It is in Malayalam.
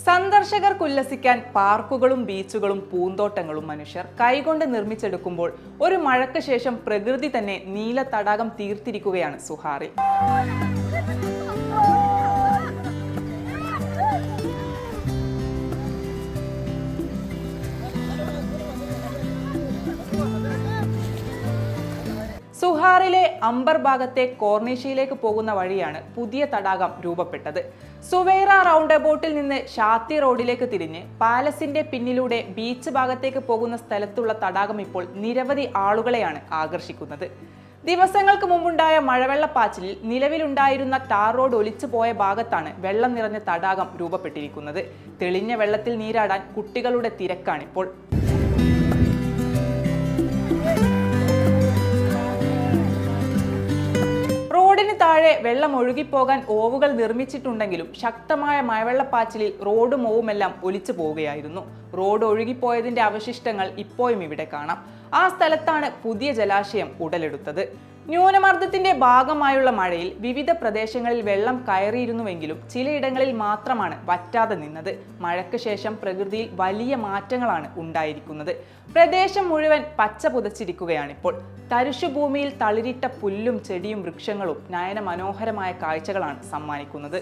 സന്ദർശകർക്ക് ഉല്ലസിക്കാൻ പാർക്കുകളും ബീച്ചുകളും പൂന്തോട്ടങ്ങളും മനുഷ്യർ കൈകൊണ്ട് നിർമ്മിച്ചെടുക്കുമ്പോൾ ഒരു മഴയ്ക്ക് ശേഷം പ്രകൃതി തന്നെ നീല തടാകം തീർത്തിരിക്കുകയാണ് സുഹാറിൽ. സുഹാറിലെ അംബർ ഭാഗത്തെ കോർണിഷയിലേക്ക് പോകുന്ന വഴിയാണ് പുതിയ തടാകം രൂപപ്പെട്ടത്. സുവൈറ റൗണ്ട് അബൌട്ടിൽ നിന്ന് ഷാത്തി റോഡിലേക്ക് തിരിഞ്ഞ് പാലസിന്റെ പിന്നിലൂടെ ബീച്ച് ഭാഗത്തേക്ക് പോകുന്ന സ്ഥലത്തുള്ള തടാകം ഇപ്പോൾ നിരവധി ആളുകളെയാണ് ആകർഷിക്കുന്നത്. ദിവസങ്ങൾക്ക് മുമ്പുണ്ടായ മഴവെള്ളപ്പാച്ചിലിൽ നിലവിലുണ്ടായിരുന്ന ടാർ റോഡ് ഒലിച്ചു പോയ ഭാഗത്താണ് വെള്ളം നിറഞ്ഞ തടാകം രൂപപ്പെട്ടിരിക്കുന്നത്. തെളിഞ്ഞ വെള്ളത്തിൽ നീരാടാൻ കുട്ടികളുടെ തിരക്കാണിപ്പോൾ. റോഡിന് താഴെ വെള്ളം ഒഴുകിപ്പോകാൻ ഓവുകൾ നിർമ്മിച്ചിട്ടുണ്ടെങ്കിലും ശക്തമായ മഴവെള്ളപ്പാച്ചിലിൽ റോഡും ഓവുമെല്ലാം ഒലിച്ചു പോവുകയായിരുന്നു. റോഡ് ഒഴുകിപ്പോയതിന്റെ അവശിഷ്ടങ്ങൾ ഇപ്പോഴും ഇവിടെ കാണാം. ആ സ്ഥലത്താണ് പുതിയ ജലാശയം ഉടലെടുത്തത്. ന്യൂനമർദ്ദത്തിന്റെ ഭാഗമായുള്ള മഴയിൽ വിവിധ പ്രദേശങ്ങളിൽ വെള്ളം കയറിയിരുന്നുവെങ്കിലും ചിലയിടങ്ങളിൽ മാത്രമാണ് വറ്റാതെ നിന്നത്. മഴയ്ക്ക് ശേഷം പ്രകൃതിയിൽ വലിയ മാറ്റങ്ങളാണ് ഉണ്ടായിരിക്കുന്നത്. പ്രദേശം മുഴുവൻ പച്ച പുതച്ചിരിക്കുകയാണിപ്പോൾ. തരിശുഭൂമിയിൽ തളിരിട്ട പുല്ലും ചെടിയും വൃക്ഷങ്ങളും നയന മനോഹരമായ കാഴ്ചകളാണ് സമ്മാനിക്കുന്നത്.